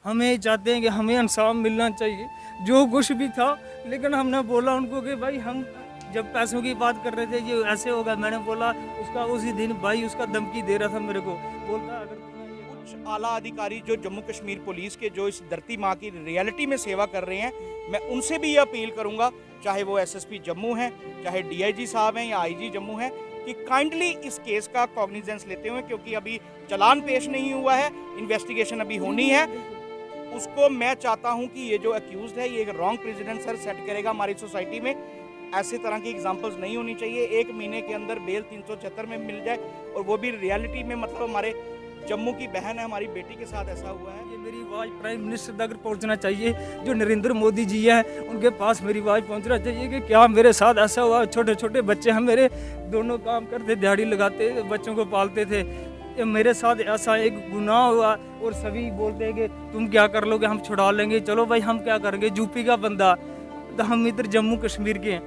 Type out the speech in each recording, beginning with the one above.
हमें ये चाहते हैं कि हमें इंसाफ मिलना चाहिए जो कुछ भी था। लेकिन हमने बोला उनको कि भाई हम जब पैसों की बात कर रहे थे ये ऐसे होगा, मैंने बोला उसका उसी दिन भाई उसका धमकी दे रहा था मेरे को, बोलता अगर तुम्हें ये कुछ आला अधिकारी जो जम्मू कश्मीर पुलिस के जो इस धरती माँ की रियलिटी में सेवा कर रहे हैं, मैं उनसे भी ये अपील करूंगा, चाहे वो एसएसपी जम्मू हैं, चाहे डीआईजी साहब हैं या आईजी जम्मू हैं, कि काइंडली इस केस का कॉग्निजेंस लेते हुए, क्योंकि अभी चालान पेश नहीं हुआ है, इन्वेस्टिगेशन अभी होनी है, उसको मैं चाहता हूं कि ये जो अक्यूज्ड है ये एक रॉन्ग प्रेसिडेंट सर सेट करेगा हमारी सोसाइटी में। ऐसे तरह की एग्जांपल्स नहीं होनी चाहिए। 1 महीने के अंदर बेल 376 में मिल जाए, और वो भी रियलिटी में, मतलब हमारे जम्मू की बहन है, हमारी बेटी के साथ ऐसा हुआ है। ये मेरी आवाज़ प्राइम मिनिस्टर तक पहुंचना चाहिए, जो नरेंद्र मोदी जी हैं उनके पास मेरी आवाज़ पहुंचना चाहिए कि क्या मेरे साथ ऐसा हुआ। छोटे छोटे बच्चे हैं मेरे, दोनों काम करते, दिहाड़ी लगाते, बच्चों को पालते थे, ये मेरे साथ ऐसा एक गुनाह हुआ और सभी बोलते हैं कि तुम क्या कर लोगे, हम छुड़ा लेंगे। चलो भाई हम क्या करेंगे, यूपी का बंदा, तो हम इधर जम्मू कश्मीर के हैं,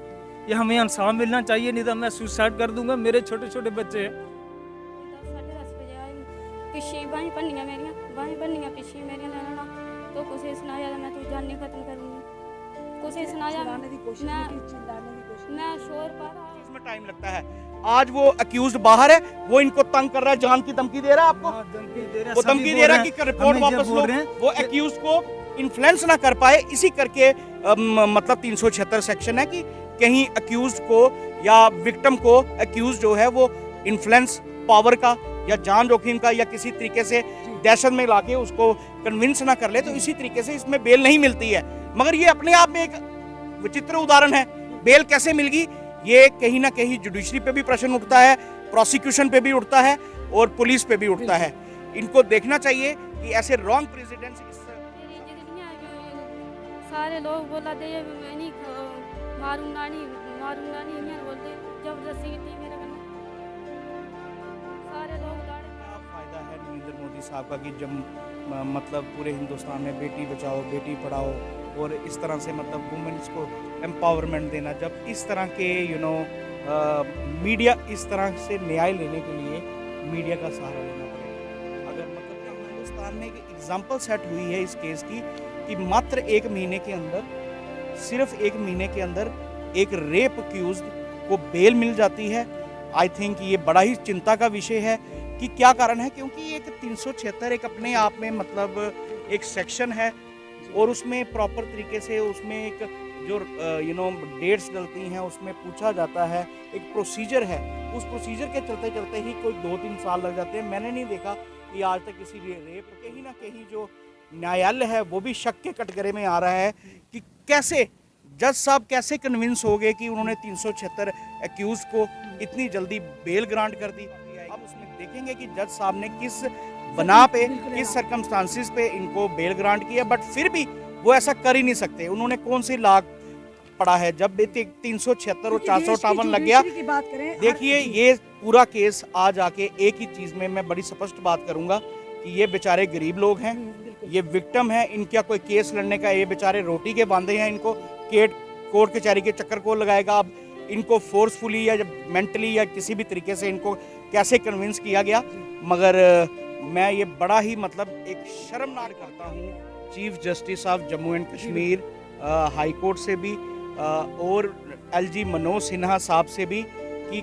ये हमें इंसाफ मिलना चाहिए, नहीं तो मैं सुसाइड कर दूंगा। मेरे छोटे छोटे बच्चे हैं। 10:30 बजे आए, पिछे बाहीं भन्नियां मेरियां, बाहीं भन्नियां पिछे मेरियां लैना, तो कुछ सनाया मैं तू जाने खत्म करूंगी, कुछ सनाया मैं शोर पा रहा। इसमें टाइम लगता है। आज वो अक्यूज्ड बाहर है, वो इनको तंग कर रहा है, जान की धमकी दे रहा है आपको, वो धमकी दे रहा है कि रिपोर्ट वापस लो। वो अक्यूज्ड को इन्फ्लुएंस ना कर पाए, इसी करके मतलब 376 सेक्शन है कि कहीं अक्यूज्ड को या विक्टिम को अक्यूज्ड जो है वो इन्फ्लुएंस पावर का या जान जोखिम का या किसी तरीके से दहशत में लाके उसको कन्विंस ना कर ले, तो इसी तरीके से इसमें बेल नहीं मिलती है। मगर ये अपने आप में एक विचित्र उदाहरण है, बेल कैसे मिल गई, ये कहीं ना कहीं जुडिशरी पे भी प्रश्न उठता है, प्रोसिक्यूशन पे भी उठता है और पुलिस पे भी उठता है। इनको देखना चाहिए कि ऐसे रॉन्ग प्रेसिडेंट्स सारे लोग बोला दे नहीं मारूंगा नहीं बोलते, जबरदस्ती की मेरे कन्ने सारे लोग लड़े। क्या फायदा है नरेंद्र मोदी साहब का कि जब मतलब पूरे हिंदुस्तान में बेटी बचाओ बेटी पढ़ाओ और इस तरह से मतलब वुमेन्स को एम्पावरमेंट देना, जब इस तरह के मीडिया इस तरह से न्याय लेने के लिए मीडिया का सहारा लेना पड़ेगा। अगर मतलब हिंदुस्तान में एक एग्जाम्पल सेट हुई है इस केस की कि मात्र 1 महीने के अंदर, सिर्फ 1 महीने के अंदर एक रेप अक्यूज्ड को बेल मिल जाती है। आई थिंक ये बड़ा ही चिंता का विषय है कि क्या कारण है, क्योंकि एक 376 एक अपने आप में मतलब एक सेक्शन है और उसमें प्रॉपर तरीके से उसमें एक जो डेट्स डलती हैं, उसमें पूछा जाता है, एक प्रोसीजर है, उस प्रोसीजर के चलते चलते ही कोई 2-3 साल लग जाते हैं। मैंने नहीं देखा कि आज तक किसी रेप, कहीं ना कहीं जो न्यायालय है वो भी शक के कटघरे में आ रहा है कि कैसे जज साहब कैसे कन्विंस हो गए कि उन्होंने 376 एक्यूज को इतनी जल्दी बेल ग्रांट कर दी। अब उसमें देखेंगे कि जज साहब ने किस बना पे, किस सर्कमस्टांसिस पे इनको बेल ग्रांट किया, बट फिर भी वो ऐसा कर ही नहीं सकते। उन्होंने कौन सी लॉ पढ़ा है, जब 376 और 458 लग गया। देखिए ये पूरा केस आज आके एक ही चीज में मैं बड़ी स्पष्ट बात करूंगा कि ये बेचारे गरीब लोग हैं, ये विक्टिम है, इनका कोई केस लड़ने का, ये बेचारे रोटी के बांधे हैं, इनको कोर्ट कचहरी के चक्कर को लगाएगा। अब इनको फोर्सफुली या मेंटली या किसी भी तरीके से इनको कैसे कन्विंस किया गया, मगर मैं ये बड़ा ही मतलब एक शर्मनाक करता हूँ chief justice of Jammu and Kashmir, high court से भी और एलजी मनोज सिन्हा साहब से भी कि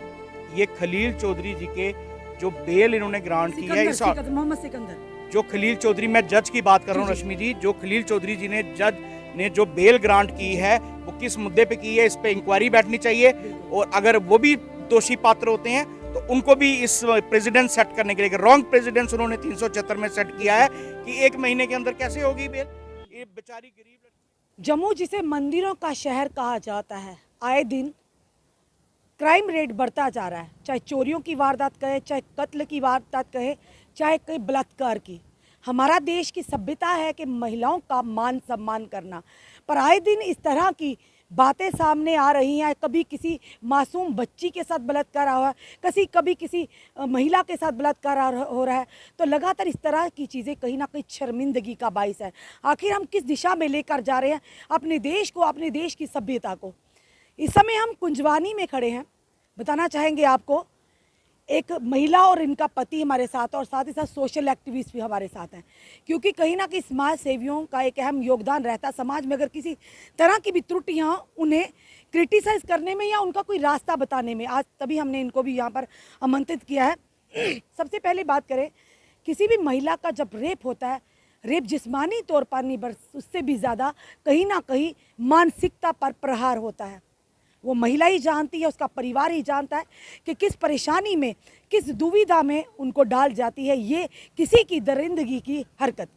ये खलील चौधरी जी के जो बेल इन्होंने ग्रांट की है, इस मोहम्मद सिकंदर, जो खलील चौधरी, मैं जज की बात कर रहा हूँ रश्मि जी, जो खलील चौधरी जी ने जज ने जो बेल ग्रांट की है वो किस मुद्दे पे की है, इस पे इंक्वायरी बैठनी चाहिए। और अगर वो भी दोषी पात्र होते हैं तो उनको भी इस प्रेसिडेंट सेट करने के लिए, रॉन्ग प्रेसिडेंट उन्होंने 376 में सेट किया है कि 1 महीने के अंदर कैसे होगी बेल। ये बेचारी गरीब जम्मू जिसे मंदिरों का शहर कहा जाता है, आए दिन क्राइम रेट बढ़ता जा रहा है, चाहे चोरियों की वारदात कहे, चाहे कत्ल की वारदात कहे, चाहे कोई बलात्कार की। हमारा देश की सभ्यता है कि महिलाओं का मान सम्मान करना, पर आए दिन इस तरह की बातें सामने आ रही हैं। कभी किसी मासूम बच्ची के साथ बलात्कार हो रहा है, कभी किसी महिला के साथ बलात्कार हो रहा है, तो लगातार इस तरह की चीज़ें कहीं ना कहीं शर्मिंदगी का बाइस है। आखिर हम किस दिशा में लेकर जा रहे हैं अपने देश को, अपने देश की सभ्यता को। इस समय हम कुंजवानी में खड़े हैं। बताना चाहेंगे आपको, एक महिला और इनका पति हमारे साथ है और साथ ही साथ सोशल एक्टिविस्ट भी हमारे साथ हैं, क्योंकि कहीं ना कहीं समाज सेवियों का एक अहम योगदान रहता है। समाज में अगर किसी तरह की भी त्रुटियाँ उन्हें क्रिटिसाइज करने में या उनका कोई रास्ता बताने में, आज तभी हमने इनको भी यहाँ पर आमंत्रित किया है। सबसे पहले बात करें, किसी भी महिला का जब रेप होता है, रेप जिस्मानी तौर पर नहीं बल्कि उससे भी ज़्यादा कहीं ना कहीं मानसिकता पर प्रहार होता है। वो महिला ही जानती है, उसका परिवार ही जानता है कि किस परेशानी में, किस दुविधा में उनको डाल जाती है ये किसी की दरिंदगी की हरकत।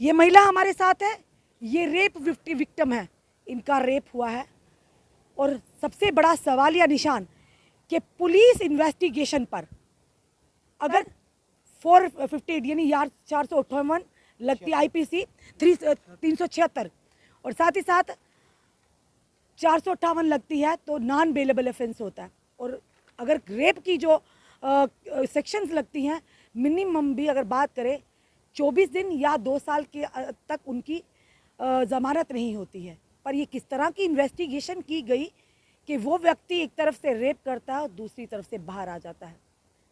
ये महिला हमारे साथ है, ये रेप विक्टिम है, इनका रेप हुआ है और सबसे बड़ा सवालिया निशान कि पुलिस इन्वेस्टिगेशन पर अगर 458 यानी 458 लगती IPC 376 और साथ ही साथ 458 लगती है तो नॉन बेलेबल ऑफेंस होता है। और अगर रेप की जो सेक्शंस लगती हैं, मिनिमम भी अगर बात करें 24 दिन या 2 साल के तक उनकी ज़मानत नहीं होती है। पर ये किस तरह की इन्वेस्टिगेशन की गई कि वो व्यक्ति एक तरफ से रेप करता है और दूसरी तरफ से बाहर आ जाता है।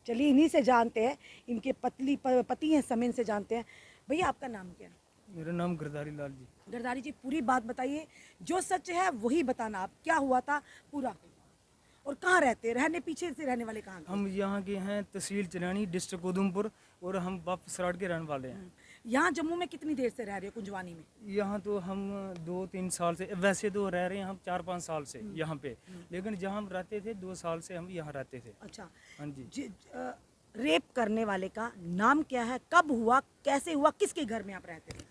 चलिए इन्हीं से जानते हैं, इनके पति हैं समीन से जानते हैं। भैया आपका नाम क्या है? मेरा नाम गिरधारी लाल जी। गिरधारी जी, पूरी बात बताइए, जो सच है वही बताना। आप क्या हुआ था पूरा, और कहाँ रहते, रहने पीछे से रहने वाले कहाँ के? हम यहाँ के हैं, तहसील चनैनी, डिस्ट्रिक्ट उधमपुर, और हम वापस सराड़ के रहने वाले हैं। यहाँ जम्मू में कितनी देर से रह रहे हो, कुंजवानी में? यहाँ तो हम 2-3 साल से, वैसे तो रह रहे हैं हम 4-5 साल से यहाँ पे, लेकिन जहाँ हम रहते थे 2 साल से हम यहाँ रहते थे। अच्छा, हाँ जी। रेप करने वाले का नाम क्या है, कब हुआ, कैसे हुआ, किसके घर में आप रहते थे?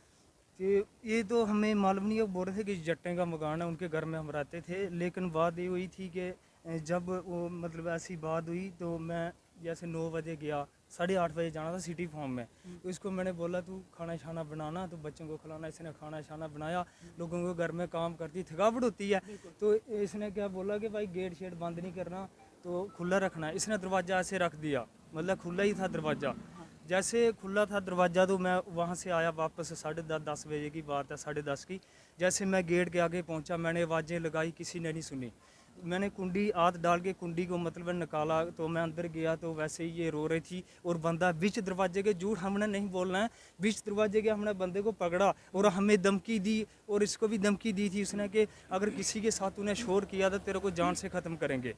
ये तो हमें मालूम नहीं है, बोल रहे थे कि जट्टे का मकान है, उनके घर में हम रहते थे। लेकिन बात ये हुई थी कि जब वो मतलब ऐसी बात हुई तो मैं जैसे 9 बजे गया, 8:30 बजे जाना था सिटी फार्म में। तो इसको मैंने बोला तू खाना शाना बनाना, तो बच्चों को खिलाना। इसने खाना शाना बनाया, लोगों को घर में काम करती थकावट होती है, तो इसने क्या बोला कि भाई गेट शेट बंद नहीं करना, तो खुला रखना है। इसने दरवाज़ा ऐसे रख दिया, मतलब खुला ही था दरवाज़ा। जैसे खुला था दरवाज़ा तो मैं वहाँ से आया वापस, 10:30 बजे की बात है, 10:30 की। जैसे मैं गेट के आगे पहुँचा, मैंने आवाज़ें लगाई, किसी ने नहीं सुनी। मैंने कुंडी हाथ डाल के कुंडी को मतलब निकाला, तो मैं अंदर गया तो वैसे ही ये रो रही थी, और बंदा बीच दरवाजे के, झूठ हमने नहीं बोलना है, बीच दरवाजे के हमने बंदे को पकड़ा और हमें धमकी दी, और इसको भी धमकी दी थी उसने कि अगर किसी के साथ तूने शोर किया तो तेरे को जान से ख़त्म करेंगे।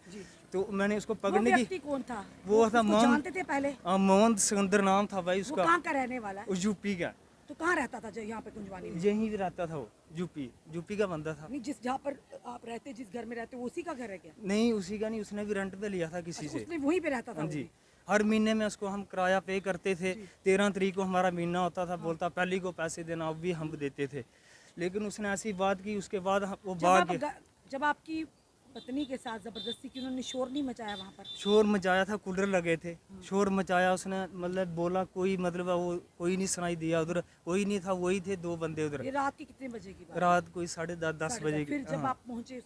तो मैंने उसको पकड़ने वो की, व्यक्ति कौन था? वो था उसको जानते थे पहले? मोहन सिकंदर नाम था भाई वो उसका। कहाँ का रहने वाला है? यूपी का। तो कहाँ रहता था जो यहाँ पे कुंजवानी में? यहीं भी रहता था वो, यूपी का बंदा था। नहीं, जहाँ पर आप रहते, जिस घर में रहते, वो उसी का घर है क्या? नहीं, उसी का नहीं, उसने भी रेंट पे लिया था किसी से। उसने वहीं पे रहता था? हाँ वो जी, भी? हर महीने में उसको हम किराया पे करते थे। 13 तारीख को हमारा महीना होता था, बोलता पहली को पैसे देना, अब भी हम देते थे। लेकिन उसने ऐसी बात की, उसके बाद वो भाग गया। जब आपकी पत्नी के साथ जबरदस्ती की, उन्होंने शोर नहीं मचाया वहाँ पर? शोर मचाया था, कूलर लगे थे, शोर मचाया उसने, मतलब बोला कोई, मतलब वो कोई नहीं सुनाई दिया, उधर कोई नहीं था, वही थे 2 बंदे उधर। ये रात की कितने बजे की बात? रात कोई 10:30 बजे की। फिर जब हाँ। आप पहुँचे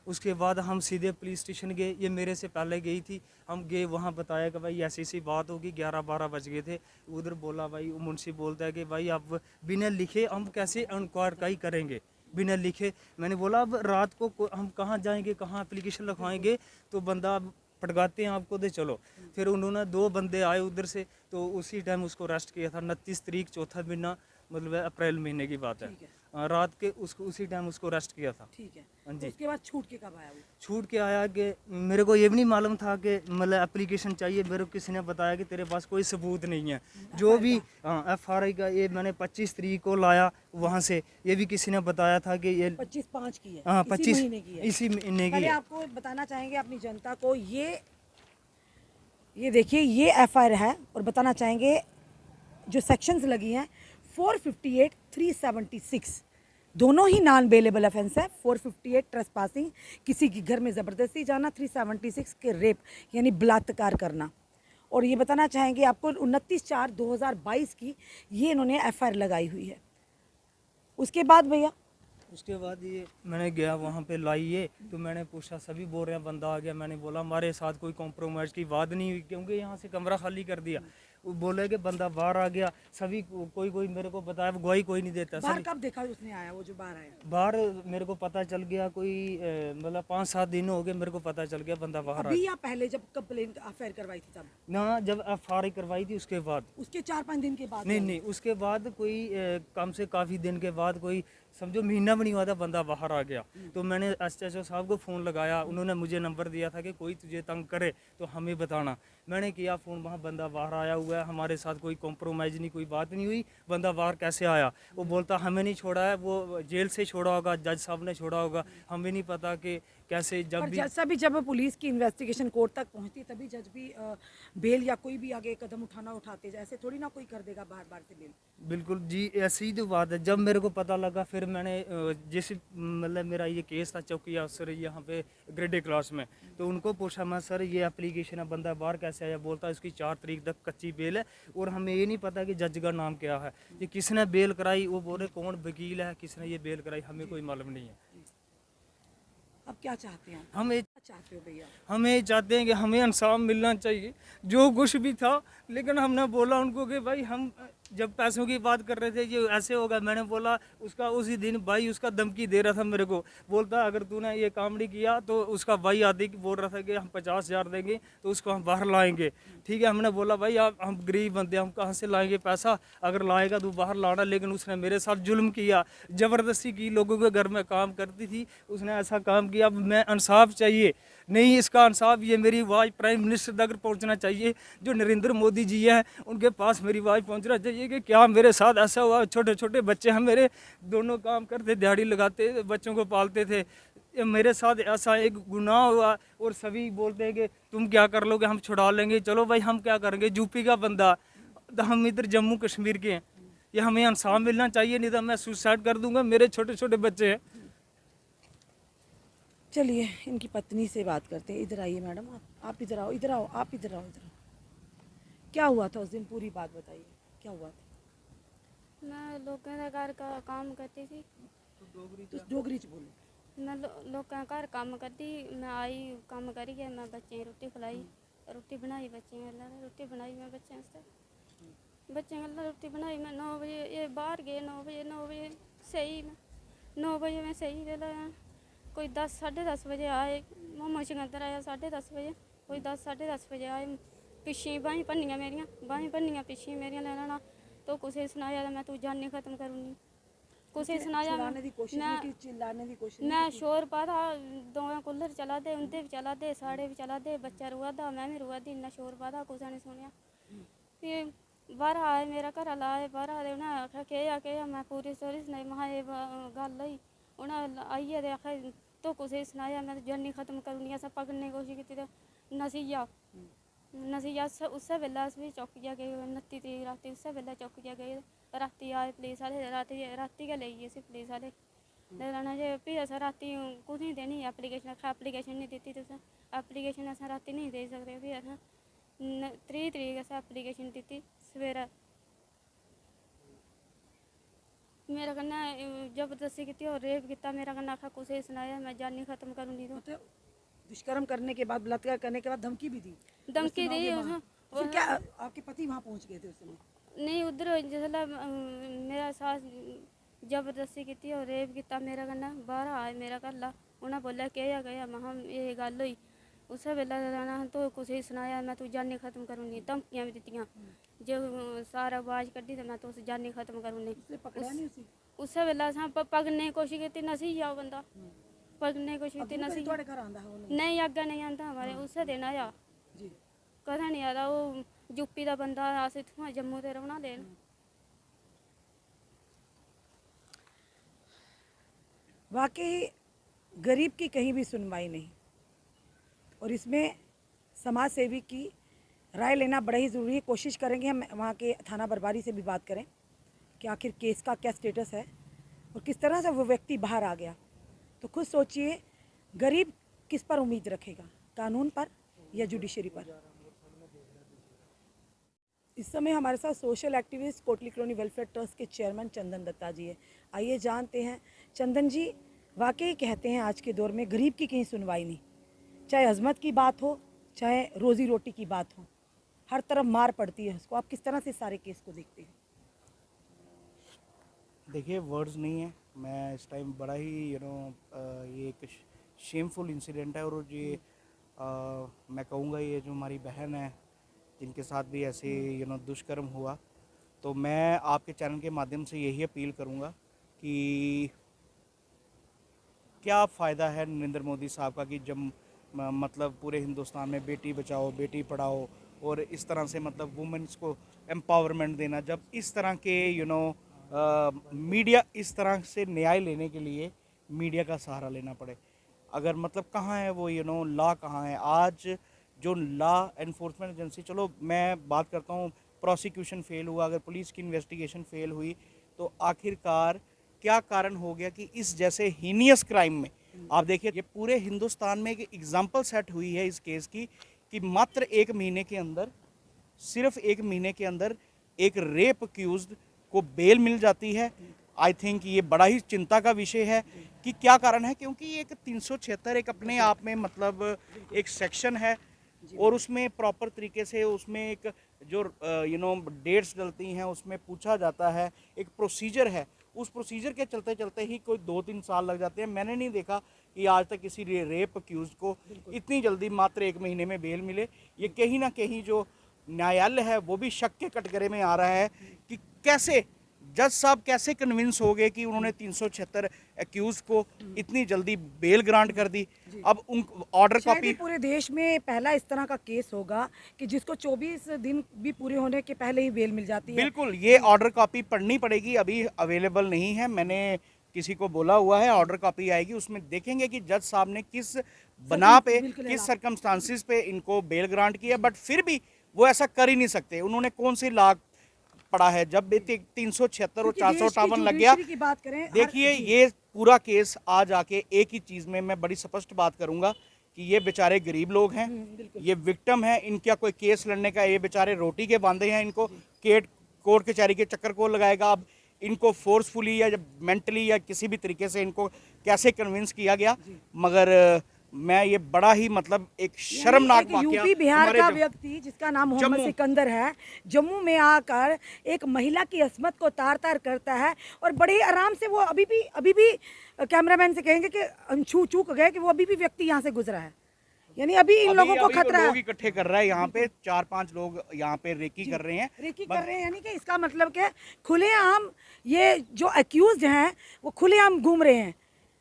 उसके बाद हम सीधे पुलिस स्टेशन गए, ये मेरे से पहले गई थी। हम गए, वहाँ बताया कि भाई ऐसी ऐसी बात होगी, 11-12 बज गए थे। उधर बोला भाई, मुंशी बोलता है कि भाई अब बिना लिखे हम कैसे इंक्वायरी करेंगे, बिना लिखे। मैंने बोला अब रात को हम कहाँ जाएंगे, कहाँ एप्लीकेशन लिखवाएंगे, तो बंदा पटगाते हैं आपको, दे चलो। फिर उन्होंने 2 बंदे आए उधर से, तो उसी टाइम उसको अरेस्ट किया था। 29 तारीख, चौथा महीना, मतलब अप्रैल महीने की बात है। रात के उसको उसी टाइम उसको अरेस्ट किया था। ठीक है। हाँ जी। उसके बाद छूट के कब आया वो? छूट के आया कि मेरे को ये भी नहीं मालूम था कि मतलब एप्लीकेशन चाहिए। मेरे को किसी ने बताया कि तेरे पास कोई सबूत नहीं है, जो भी। हाँ, FRI का ये मैंने 25 तारीख को लाया वहाँ से। ये भी किसी ने बताया था कि ये 25/5 की है। हाँ, इसी 25 महीने की है। इसी महीने की पहले है। आपको बताना चाहेंगे अपनी जनता को, ये देखिए, ये FIR है, और बताना चाहेंगे जो सेक्शंस लगी हैं 458, 376 दोनों ही नॉन बेलेबल ऑफेंस है। 458 ट्रेसपासिंग, किसी के घर में ज़बरदस्ती जाना, 376 के रेप यानी बलात्कार करना। और ये बताना चाहेंगे आपको 29/4/2022 की ये इन्होंने FIR लगाई हुई है। उसके बाद भैया, उसके बाद ये मैंने गया वहाँ पे लाइए, तो मैंने पूछा, सभी बोल रहे हैं बंदा आ गया। मैंने बोला हमारे साथ कोई कॉम्प्रोमाइज़ की बात नहीं हुई, क्योंकि यहाँ से कमरा खाली कर दिया। वो बोले कि बंदा बाहर आ गया, सभी कोई कोई मेरे को बताया, गवाही कोई नहीं देता। बाहर कब देखा उसने आया, वो जो बाहर आया? बाहर मेरे को पता चल गया कोई मतलब 5-7 दिन हो गए, मेरे को पता चल गया बंदा बाहर आ अभी गया। या पहले जब कंप्लेन अफेयर करवाई थी तब? ना, जब FIR करवाई थी उसके बाद। उसके 4-5 दिन के बाद? नहीं, उसके बाद कोई कम से काफ़ी दिन के बाद, कोई समझो महीना भी नहीं हुआ था, बंदा बाहर आ गया। तो मैंने SHO साहब को फ़ोन लगाया, उन्होंने मुझे नंबर दिया था कि कोई तुझे तंग करे तो हमें बताना। मैंने किया फ़ोन, वहाँ बंदा बाहर आया हुआ है, हमारे साथ कोई कॉम्प्रोमाइज़ नहीं, कोई बात नहीं हुई। बंदा बाहर कैसे आया? वो बोलता हमें नहीं छोड़ा है, वो जेल से छोड़ा होगा, जज साहब ने छोड़ा होगा, हमें नहीं पता कि कैसे। जब पर भी जज भी, जब पुलिस की इन्वेस्टिगेशन कोर्ट तक पहुंचती तभी जज भी बेल या कोई भी आगे कदम उठाते, ऐसे थोड़ी ना कोई कर देगा बार बार से बेल। बिल्कुल जी, ऐसी ही तो बात है। जब मेरे को पता लगा, फिर मैंने जिस मतलब मेरा ये केस था चौकी अफसर यहाँ पे ग्रेड क्लास में, तो उनको पूछा, मैं सर ये एप्लीकेशन है, बंदा बाहर कैसे आया? बोलता इसकी 4 तारीख तक कच्ची बेल है और हमें ये नहीं पता कि जज का नाम क्या है, ये किसने बेल कराई। वो बोले कौन वकील है, किसने ये बेल कराई, हमें कोई मालूम नहीं है। अब क्या चाहते हैं? हम ये क्या चाहते हो भैया? हम ये चाहते हैं कि हमें इंसाफ मिलना चाहिए, जो कुछ भी था। लेकिन हमने बोला उनको कि भाई हम जब पैसों की बात कर रहे थे ये ऐसे होगा, मैंने बोला उसका उसी दिन भाई उसका धमकी दे रहा था मेरे को, बोलता अगर तूने ये काम नहीं किया तो उसका भाई आदि बोल रहा था कि हम 50,000 देंगे तो उसको हम बाहर लाएंगे। ठीक है, हमने बोला भाई आप हम गरीब बंदे, हम कहाँ से लाएंगे पैसा, अगर लाएगा तो बाहर लाना। लेकिन उसने मेरे साथ जुल्म किया, ज़बरदस्ती की, लोगों के घर में काम करती थी, उसने ऐसा काम किया। अब मैं इंसाफ चाहिए, नहीं इसका इंसाफ, ये मेरी आवाज़ प्राइम मिनिस्टर तक पहुंचना चाहिए। जो नरेंद्र मोदी जी हैं उनके पास मेरी आवाज़ पहुंचना चाहिए कि क्या मेरे साथ ऐसा हुआ। छोटे छोटे बच्चे हैं मेरे, दोनों काम करते, दिहाड़ी लगाते, बच्चों को पालते थे। ये मेरे साथ ऐसा एक गुनाह हुआ और सभी बोलते हैं कि तुम क्या कर लोगे, हम छुड़ा लेंगे। चलो भाई हम क्या करेंगे, यूपी का बंदा, तो हम इधर जम्मू कश्मीर के हैं। ये हमें इंसाफ मिलना चाहिए, नहीं तो मैं सुसाइड कर दूंगा, मेरे छोटे छोटे बच्चे हैं। चलिए इनकी पत्नी से बात करते हैं। इधर आइए मैडम, आप इधर आओ, इधर आओ, आप इधर आओ, इधर आओ। क्या हुआ था उस दिन, पूरी बात बताइए, क्या हुआ था? मैं लोगों के घर का काम करती थी। तो डोगरी च बोलो। मैं लोगों के घर काम करती, मैं आई काम करिए, मैं बच्चें रोटी खलाई, रोटी बनाई बच्चें गल्ला, रोटी बनाई मैं बच्चें आस्तै, बच्चें गल्ला रोटी बनाई। मैं 9 बजे ये बाहर गए, 9 बजे सही, मैं 9 बजे मैं सही वेला कोई 10 साढ़े 10 बजे आए। मोमो सिकंदर आया 10:30 बजे, कोई 10 साढ़े 10 बजे आए। पिछी बाहीं भन्नियां पिछी मेरियां ले लेना, तो कुछ सनाया मैं तू जानी खत्म करूँगी, कुछ सनाया छुड़ाने की कोशिश नहीं की, चिल्लाने की कोशिश नहीं मैं शोर पा था, दोवें कूलर चला दे, उंदे भी चला दे, साढ़े भी चला दे, बच्चा रुआ दा, मैं भी रुआ दी, इन्ना शोर पा था, कुछ नहीं सुनिया। फिर बाहर आए, मेरा घर आला आए, बाहर आए, उन्हें आखिया केह् मैं पूरी स्टोरी सनाई, महा एह् गल्ल होई। उन्हें आइयै ते आखिया तो कुछ सनाया मैं जानी खत्म करूनी, असें पकड़ने की कोशिश की तो नसीया उस्सै बेल्लै अस बी चौकिया गए, 29 तरीक राती उस्सै बेल्लै चौकिया गए। राती आए पुलिस आह्ले, राती गै लेई गे इसी पुलिस आह्ले लेई लैना जे। फ्ही असें राती कुत्थें देनी एप्लीकेशन, आखा एप्लीकेशन नहीं दित्ती तुसें, एप्लीकेशन असें राती नहीं देई सकदे। फ्ही असें 30 तरीक असें एप्लीकेशन दित्ती सवेरै। मेरे कन्नै जबरदस्ती की और रेप किया मेरे कन्नै, आखा कुछ सनाया मैं जानी खत्म करूँगी। तो मतलब दुष्कर्म करने के बाद, बलात्कार करने के बाद धमकी भी दी? धमकी दी फिर क्या आपके पति वहाँ पहुँच गए थे उस समय? नहीं, उधर जिसलै मेरा सास जबरदस्ती की और रेप किया मेरे कन्नै, बाहर आए मेरा घरला, उन्हें बोलिया केह् महा एह् गल्ल होई। उस्सै बेल्लै रहना तो कुछ सनाया मैं तू जानी खत्म करूँगी, धमकियां भी दित्तियां, जो सारा आवाज़ कड्ढी तो मैं तुस जानी खत्म करूँगी। पकड़िया नहीं उसी? उस्सै बेल्लै असें पकड़ने की कोशिश की, नसी जाओ बंदा, पकड़ने की कोशिश की, नसी थोड़े घर आंदा है वो? नहीं अग्गें नहीं आंदा हमारे, उस्सै दिन आया, जी। कदें नहीं आया। वो यूपी का बंदा, अस इत्थुआं जम्मू दे रौह्ने आह्ले न। वाकई गरीब की कहीं भी सुनवाई नहीं, और इसमें समाज सेवी की राय लेना बड़ा ही ज़रूरी है। कोशिश करेंगे हम वहाँ के थाना बरबारी से भी बात करें कि आखिर केस का क्या स्टेटस है और किस तरह से वो व्यक्ति बाहर आ गया। तो खुद सोचिए, गरीब किस पर उम्मीद रखेगा, कानून पर या जुडिशरी पर? इस समय हमारे साथ social activist Kotli colony welfare trust के चेयरमैन चंदन दत्ता जी है। आइए जानते हैं। चंदन जी, वाकई कहते हैं आज के दौर में गरीब की कहीं सुनवाई नहीं, चाहे अजमत की बात हो, चाहे रोज़ी रोटी की बात हो, हर तरफ मार पड़ती है उसको, आप किस तरह से सारे केस को देखते हैं? देखिए, वर्ड्स नहीं है। मैं इस टाइम बड़ा ही ये एक शेमफुल इंसिडेंट है, और ये मैं कहूँगा ये जो हमारी बहन है जिनके साथ भी ऐसे दुष्कर्म हुआ, तो मैं आपके चैनल के माध्यम से यही अपील करूँगा कि क्या फ़ायदा है नरेंद्र मोदी साहब का कि जब मतलब पूरे हिंदुस्तान में बेटी बचाओ बेटी पढ़ाओ और इस तरह से मतलब वुमेन्स को एम्पावरमेंट देना, जब इस तरह के मीडिया इस तरह से न्याय लेने के लिए मीडिया का सहारा लेना पड़े। अगर मतलब कहाँ है वो लॉ कहाँ है? आज जो लॉ एनफोर्समेंट एजेंसी, चलो मैं बात करता हूँ, प्रोसिक्यूशन फेल हुआ, अगर पुलिस की इन्वेस्टिगेशन फेल हुई, तो आखिरकार क्या कारण हो गया कि इस जैसे हीनियस क्राइम में आप देखिए ये पूरे हिंदुस्तान में एक एग्जाम्पल सेट हुई है इस केस की कि मात्र एक महीने के अंदर, सिर्फ एक महीने के अंदर एक रेप अक्यूज्ड को बेल मिल जाती है। आई थिंक ये बड़ा ही चिंता का विषय है कि क्या कारण है, क्योंकि एक 376 एक अपने आप में मतलब एक सेक्शन है और उसमें प्रॉपर तरीके से उसमें एक जो डेट्स डलती हैं उसमें पूछा जाता है, एक प्रोसीजर है, उस प्रोसीजर के चलते चलते ही कोई 2-3 साल लग जाते हैं। मैंने नहीं देखा कि आज तक किसी रेप अक्यूज को इतनी जल्दी मात्र एक महीने में बेल मिले। ये कहीं ना कहीं जो न्यायालय है वो भी शक के कटघरे में आ रहा है कि कैसे जज साहब कैसे कन्विंस हो गए कि उन्होंने 376 एक्यूज को इतनी जल्दी बेल ग्रांट कर दी। अब उन ऑर्डर कॉपी पूरे देश में पहला इस तरह का केस होगा कि जिसको 24 दिन भी पूरे होने के पहले ही बेल मिल जाती है। बिल्कुल, ये ऑर्डर कॉपी पढ़नी पड़ेगी, अभी अवेलेबल नहीं है, मैंने किसी को बोला हुआ है, ऑर्डर कॉपी आएगी, उसमें देखेंगे कि जज साहब ने किस बना पे, किस सर्कमस्टांसिस पे इनको बेल ग्रांट किया। बट फिर भी वो ऐसा कर ही नहीं सकते। उन्होंने कौन सी लॉ पड़ा है जब 376 और 458 लग गया। की बात करें, देखिए ये पूरा केस आज आके एक ही चीज में मैं बड़ी स्पष्ट बात करूंगा कि ये बेचारे गरीब लोग हैं, ये विक्टिम हैं, इनका कोई केस लड़ने का, ये बेचारे रोटी के बांधे हैं, इनको कोर्ट कचहरी के चक्कर को लगाएगा। अब इनको फोर्सफुली या मेंटली या किसी भी तरीके से इनको कैसे कन्विंस किया गया, मगर मैं ये बड़ा ही मतलब एक शर्मनाक वाकया। यूपी बिहार का व्यक्ति जिसका नाम मोहम्मद सिकंदर है, जम्मू में आकर एक महिला की अस्मत को तार तार करता है और बड़े आराम से वो अभी भी कैमरामैन से कहेंगे कि चूक गए कि वो अभी भी व्यक्ति यहाँ से गुजरा है। यानी अभी इन लोगों को खतरा है। लोग इकट्ठे कर रहा है यहाँ पे, 4-5 लोग यहाँ पे रेकी कर रहे हैं। यानी कि इसका मतलब क्या, खुलेआम ये जो एक्यूज्ड हैं वो खुलेआम घूम रहे हैं।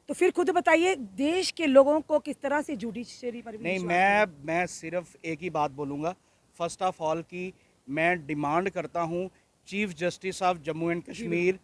तो फिर खुद बताइए देश के लोगों को किस तरह से जुडिशरी पर नहीं, मैं सिर्फ एक ही बात बोलूँगा। फर्स्ट ऑफ ऑल की मैं डिमांड करता हूँ chief justice of Jammu and Kashmir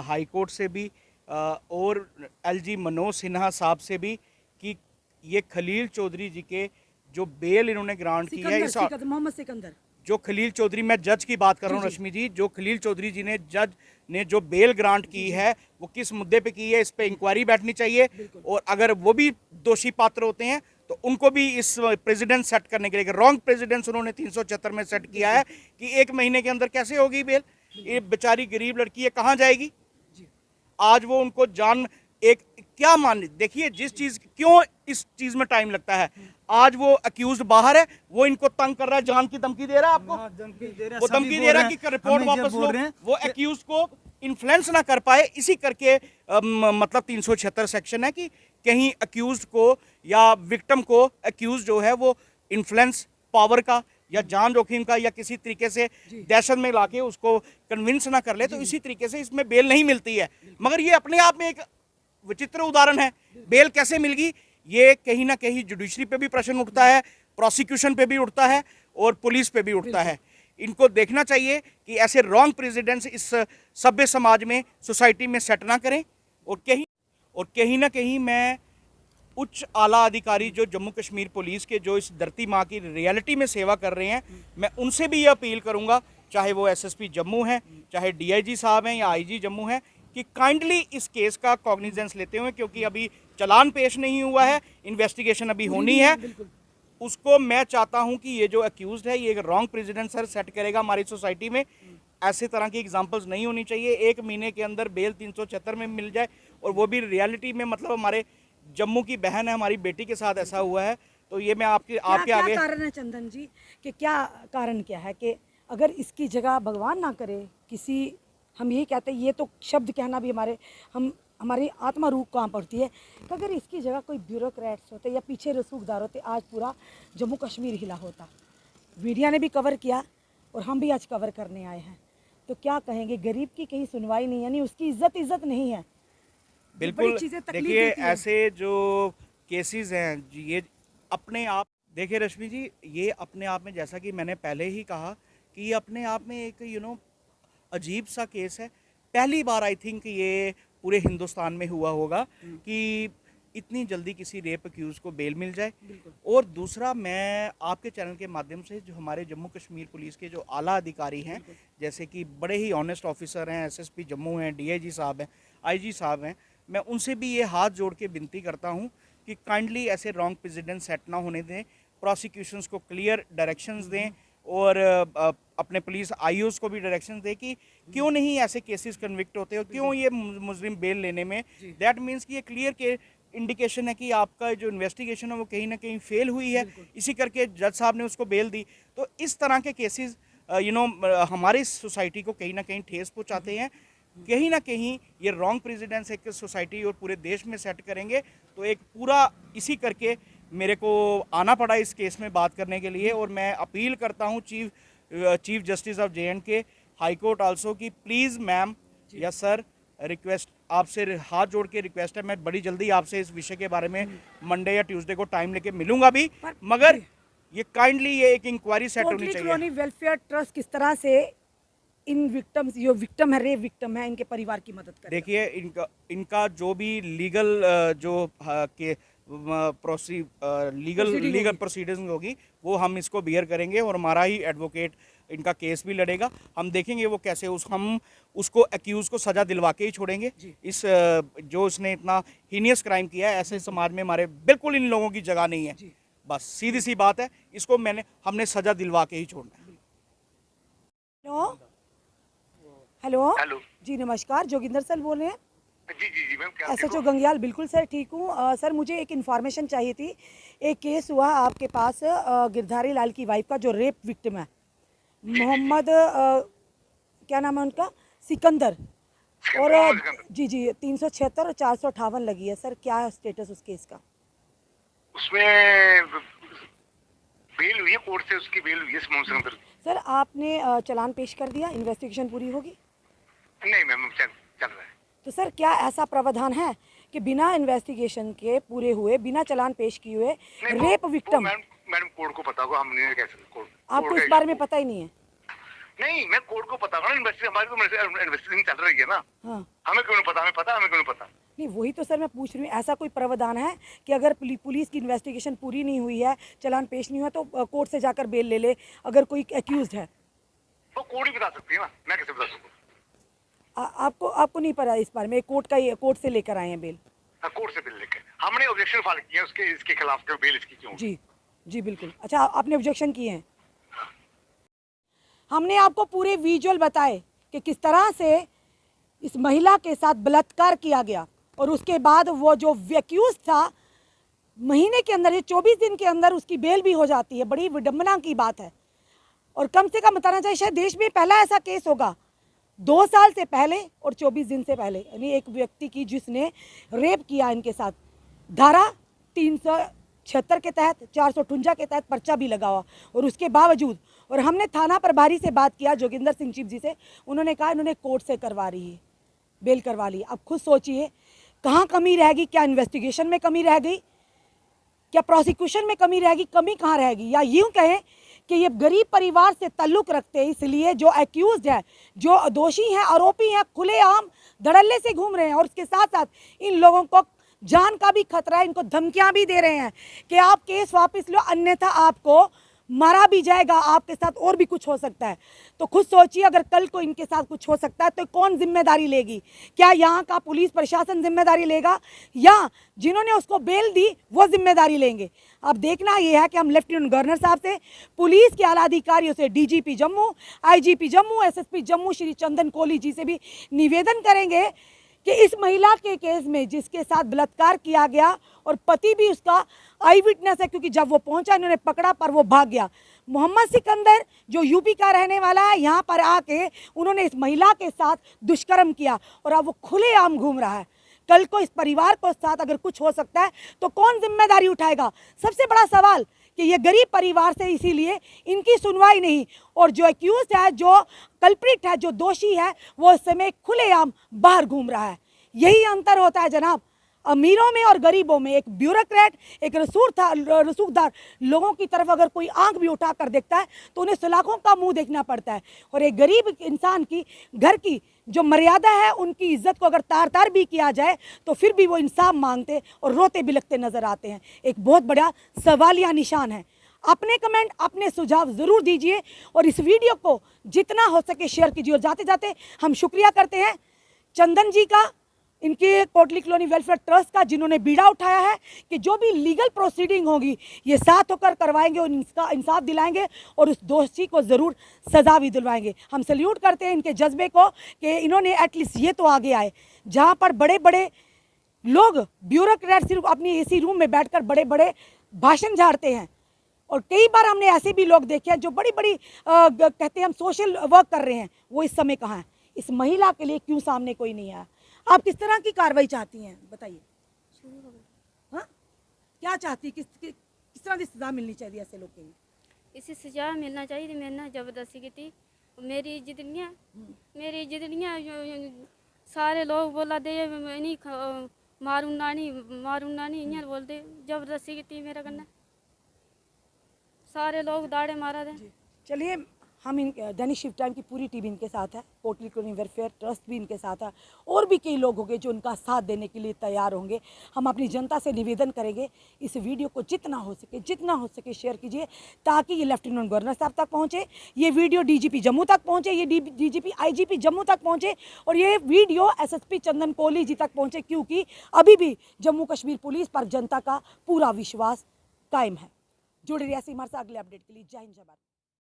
high court से भी और LG मनोज सिन्हा साहब से भी कि ये खलील चौधरी जी के जो बेल इन्होंने ग्रांट की है, इस मोहम्मद सिकंदर जो खलील चौधरी, मैं जज की बात कर रहा हूँ रश्मि जी, जो खलील चौधरी जी ने जज ने जो बेल ग्रांट की है वो किस मुद्दे पे की है, इस पे इंक्वायरी बैठनी चाहिए। और अगर वो भी दोषी पात्र होते हैं तो उनको भी इस प्रेसिडेंट सेट करने के लिए, रॉन्ग प्रेसिडेंट उन्होंने 376 में सेट किया है कि एक महीने के अंदर कैसे होगी बेल। ये बेचारी गरीब लड़की है, कहाँ जाएगी? आज वो उनको जान एक क्या मान, देखिए जिस चीज क्यों इस चीज में टाइम लगता है, आज वो अक्यूज्ड बाहर है, वो इनको तंग कर रहा है, जान की धमकी दे रहा है आपको, वो धमकी दे रहा है कि रिपोर्ट वापस लो, वो अक्यूज्ड को इन्फ्लुएंस ना कर पाए। इसी करके मतलब 376 सेक्शन है कि कहीं अक्यूज्ड को या विक्टिम को अक्यूज्ड जो है वो इन्फ्लुएंस पावर का या जान जोखिम का या किसी तरीके से दहशत में लाके उसको कन्विंस ना कर ले, तो इसी तरीके से इसमें बेल नहीं मिलती है। मगर ये अपने आप में एक विचित्र उदाहरण है, बेल कैसे मिल गई, ये कहीं ना कहीं जुडिशरी पे भी प्रश्न उठता है, प्रोसिक्यूशन पे भी उठता है और पुलिस पे भी उठता है। इनको देखना चाहिए कि ऐसे रॉन्ग प्रेसिडेंट्स इस सभ्य समाज में, सोसाइटी में सेट ना करें। और कहीं ना कहीं मैं उच्च आला अधिकारी जो जम्मू कश्मीर पुलिस के जो इस धरती माँ की रियलिटी में सेवा कर रहे हैं, मैं उनसे भी ये अपील करूँगा, चाहे वो SSP जम्मू हैं, चाहे DIG साहब हैं या IG जम्मू हैं, कि काइंडली इस केस का कॉग्निजेंस लेते हुए, क्योंकि अभी चालान पेश नहीं हुआ है, इन्वेस्टिगेशन अभी होनी है, उसको मैं चाहता हूं कि ये जो अक्यूज्ड है ये एक रॉन्ग प्रेसिडेंट सर सेट करेगा हमारी सोसाइटी में। ऐसे तरह की एग्जांपल्स नहीं होनी चाहिए। एक महीने के अंदर बेल 376 में मिल जाए और वो भी रियलिटी में, मतलब हमारे जम्मू की बहन है, हमारी बेटी के साथ ऐसा हुआ है, तो ये मैं आपके क्या आगे कारण है चंदन जी, कि क्या कारण क्या है कि अगर इसकी जगह भगवान ना करे किसी, हम यही कहते हैं, ये तो शब्द कहना भी हमारी आत्मा रूह कांप पड़ती है कि अगर इसकी जगह कोई ब्यूरोक्रेट्स होते या पीछे रसूखदार होते, आज पूरा जम्मू कश्मीर हिला होता। मीडिया ने भी कवर किया और हम भी आज कवर करने आए हैं। तो क्या कहेंगे, गरीब की कहीं सुनवाई नहीं, यानी उसकी इज्जत नहीं है। बिल्कुल देखिए, ऐसे जो केसेस हैं ये अपने आप, देखिए रश्मि जी, ये अपने आप में, जैसा कि मैंने पहले ही कहा कि ये अपने आप में एक अजीब सा केस है। पहली बार आई थिंक ये पूरे हिंदुस्तान में हुआ होगा कि इतनी जल्दी किसी रेप अक्यूज को बेल मिल जाए। और दूसरा, मैं आपके चैनल के माध्यम से जो हमारे जम्मू कश्मीर पुलिस के जो आला अधिकारी हैं, जैसे कि बड़े ही ऑनेस्ट ऑफिसर हैं, एसएसपी जम्मू हैं, डीआईजी साहब हैं, आईजी साहब हैं, मैं उनसे भी ये हाथ जोड़ के विनती करता हूँ कि काइंडली ऐसे रॉन्ग प्रेसिडेंट सेट ना होने दें, प्रोसिक्यूशंस को क्लियर डायरेक्शंस दें और अपने पुलिस आईओस को भी डायरेक्शंस दें कि क्यों नहीं ऐसे केसेस कन्विक्ट होते हो, क्यों ये मुजरिम बेल लेने में, दैट मीन्स कि ये क्लियर के इंडिकेशन है कि आपका जो इन्वेस्टिगेशन है वो कहीं ना कहीं फेल हुई है, इसी करके जज साहब ने उसको बेल दी। तो इस तरह के केसेस हमारी सोसाइटी को कहीं ना कहीं ठेस पहुंचाते हैं। कहीं ना कहीं ये रॉन्ग प्रेसिडेंट्स एक सोसाइटी और पूरे देश में सेट करेंगे। तो एक पूरा इसी करके मेरे को आना पड़ा इस केस में बात करने के लिए। और मैं अपील करता हूँ chief justice of JNK, high court also, कि प्लीज़ मैम या सर, रिक्वेस्ट आपसे हाथ जोड़ के रिक्वेस्ट है, मैं बड़ी जल्दी आपसे इस विषय के बारे में मंडे या ट्यूसडे को टाइम लेके मिलूंगा भी, मगर ये काइंडली ये एक इंक्वायरी सेट होनी चाहिए। कॉलोनी वेलफेयर ट्रस्ट किस तरह से इन विक्टिम्स, जो विक्टिम है, रेप विक्टिम है, इनके परिवार की मदद करेगा? देखिए, इनका जो भी लीगल लीगल प्रोसीडिंग होगी वो हम इसको बियर करेंगे और हमारा ही एडवोकेट इनका केस भी लड़ेगा। हम देखेंगे वो कैसे हम उसको एक्यूज को सजा दिलवा के ही छोड़ेंगे। इस जो उसने इतना हीनियस क्राइम किया है, ऐसे समाज में हमारे बिल्कुल इन लोगों की जगह नहीं है। बस सीधी सी बात है, इसको हमने सजा दिलवा के ही छोड़ना है। हेलो हेलो जी, नमस्कार, जोगिंदर सर बोल रहे हैं? जी मैम, क्या SHO गंगयाल, बिल्कुल सर, ठीक हूँ। सर, मुझे एक इन्फॉर्मेशन चाहिए थी। एक केस हुआ आपके पास गिरधारी लाल की वाइफ का, जो रेप विक्टिम है, मोहम्मद क्या नाम है उनका, सिकंदर, और जी 376 और 458 लगी है। सर, क्या है स्टेटस उस केस का? उसमें बेल हुई है, कोर्ट से उसकी बेल हुई है मोहम्मद सिकंदर। सर, आपने चालान पेश कर दिया, इन्वेस्टिगेशन पूरी होगी? नहीं मैम, चल रहा है। तो सर, क्या ऐसा प्रावधान है कि बिना इन्वेस्टिगेशन के पूरे हुए, बिना चालान पेश किए हुए रेप विक्टिम? मैडम कोर्ट को पता होगा, हमने कैसे आपको इस बारे में पता ही नहीं है? नहीं, मैं कोर्ट को पता होगा ना, हमारी तो इन्वेस्टिगेशन चल रही है ना। हाँ, हमें क्यों नहीं पता? हमें पता, हमें क्यों नहीं पता? नहीं, वही तो सर मैं पूछ रही हूँ, ऐसा कोई प्रावधान है कि अगर पुलिस की इन्वेस्टिगेशन पूरी नहीं हुई है, चालान पेश नहीं हुआ, तो कोर्ट से जाकर बेल ले ले अगर कोई एक्यूज्ड है? तो कोर्ट ही बता सकती है ना, मैं कैसे बता सकूँ? आपको नहीं पता इस बारे में? कोर्ट से लेकर आए हैं बेल? कोर्ट से बिल लेके हमने ऑब्जेक्शन फाइल किया इसके खिलाफ, जो बेल इसकी क्यों? जी बिल्कुल। अच्छा, आपने ऑब्जेक्शन किए हैं? हमने आपको पूरे विजुअल बताए कि किस तरह से इस महिला के साथ बलात्कार किया गया, और उसके बाद वो जो एक्यूज था, महीने के अंदर, ये 24 दिन के अंदर उसकी बेल भी हो जाती है। बड़ी विडंबना की बात है। और कम से कम बताना चाहिए, शायद देश में पहला ऐसा केस होगा 2 साल से पहले और 24 दिन से पहले, यानी एक व्यक्ति की जिसने रेप किया इनके साथ। धारा 376 के तहत, 458 के तहत पर्चा भी लगा हुआ, और उसके बावजूद, और हमने थाना प्रभारी से बात किया, जोगिंदर सिंह चीफ जी से, उन्होंने कहा इन्होंने कोर्ट से करवा रही है, बेल करवा ली। अब खुद सोचिए कहाँ कमी रह गई? क्या इन्वेस्टिगेशन में कमी रह गई? क्या प्रोसिक्यूशन में कमी रह गई? कमी कहाँ रह गई? या यूँ कहें कि ये गरीब परिवार से ताल्लुक़ रखते हैं, इसलिए जो एक्यूज्ड है, जो दोषी हैं, आरोपी हैं, खुलेआम धड़ल्ले से घूम रहे हैं, और इसके साथ साथ इन लोगों को जान का भी खतरा है। इनको धमकियां भी दे रहे हैं कि आप केस वापस लो, अन्यथा आपको मारा भी जाएगा, आपके साथ और भी कुछ हो सकता है। तो खुद सोचिए, अगर कल को इनके साथ कुछ हो सकता है तो कौन जिम्मेदारी लेगी? क्या यहाँ का पुलिस प्रशासन जिम्मेदारी लेगा, या जिन्होंने उसको बेल दी वो जिम्मेदारी लेंगे? अब देखना ये है कि हम लेफ्टिनेंट गवर्नर साहब से, पुलिस के आला अधिकारियों से, DGP Jammu, IGP Jammu, SSP Jammu Shri चंदन कोहली जी से भी निवेदन करेंगे कि इस महिला के केस में जिसके साथ बलात्कार किया गया और पति भी उसका आई विटनेस है, क्योंकि जब वो पहुंचा इन्होंने पकड़ा पर वो भाग गया। मोहम्मद सिकंदर जो यूपी का रहने वाला है, यहाँ पर आके उन्होंने इस महिला के साथ दुष्कर्म किया और अब वो खुलेआम घूम रहा है। कल को इस परिवार को साथ अगर कुछ हो सकता है तो कौन जिम्मेदारी उठाएगा? सबसे बड़ा सवाल कि ये गरीब परिवार से, इसीलिए इनकी सुनवाई नहीं, और जो एक्यूज है, जो कल्प्रिट है, जो दोषी है, वो इस समय खुलेआम बाहर घूम रहा है। यही अंतर होता है जनाब, अमीरों में और गरीबों में। एक ब्यूरोक्रेट, एक रसूखदार लोगों की तरफ अगर कोई आंख भी उठा कर देखता है तो उन्हें सलाखों का मुंह देखना पड़ता है, और एक गरीब इंसान की घर की जो मर्यादा है, उनकी इज्जत को अगर तार तार भी किया जाए तो फिर भी वो इंसाफ मांगते और रोते बिलखते नजर आते हैं। एक बहुत बड़ा सवालिया निशान है। अपने कमेंट, अपने सुझाव ज़रूर दीजिए और इस वीडियो को जितना हो सके शेयर कीजिए। और जाते जाते हम शुक्रिया करते हैं चंदन जी का, इनके कोटली कॉलोनी वेलफेयर ट्रस्ट का, जिन्होंने बीड़ा उठाया है कि जो भी लीगल प्रोसीडिंग होगी ये साथ होकर करवाएंगे और इसका इंसाफ दिलाएंगे और उस दोषी को ज़रूर सज़ा भी दिलवाएंगे। हम सल्यूट करते हैं इनके जज्बे को कि इन्होंने एटलीस्ट ये तो आगे आए। जहाँ पर बड़े बड़े लोग, ब्यूरोक्रेट, सिर्फ अपनी एसी रूम में बैठकर बड़े बड़े भाषण झाड़ते हैं, और कई बार हमने ऐसे भी लोग देखे हैं जो बड़ी बड़ी कहते हैं हम सोशल वर्क कर रहे हैं, वो इस समय कहाँ हैं? इस महिला के लिए क्यों सामने कोई नहीं आया? आप किस तरह की कार्रवाई चाहती हैं, बताइए। हाँ, क्या चाहती, किस तरह की सजा मिलनी चाहिए ऐसे लोग के लिए? इसी सजा मिलना चाहिए। मैंने ना जबरदस्ती की थी, मेरी इज्जत नहीं है, मेरी इज्जत नहीं है। सारे लोग बोला दे नहीं मारूंगा नहीं इयां बोलते, जबरदस्ती की थी मेरा करना, सारे लोग दाड़े मारा दे। चलिए, हम इन दैनिक शिफ्ट टाइम की पूरी टीम इनके साथ है, कोटली कॉलोनी वेलफेयर ट्रस्ट भी इनके साथ है, और भी कई लोग होंगे जो उनका साथ देने के लिए तैयार होंगे। हम अपनी जनता से निवेदन करेंगे, इस वीडियो को जितना हो सके शेयर कीजिए, ताकि ये लेफ्टिनेंट गवर्नर साहब तक पहुँचे, ये वीडियो डीजीपी जम्मू तक पहुँचे, ये डीजीपी आईजीपी जम्मू तक पहुँचे, और ये वीडियो एसएसपी चंदन कोहली जी तक पहुँचे, क्योंकि अभी भी जम्मू कश्मीर पुलिस पर जनता का पूरा विश्वास कायम है। जुड़े रहिए हमारे साथ अगले अपडेट के लिए। जय हिंद, जय भारत।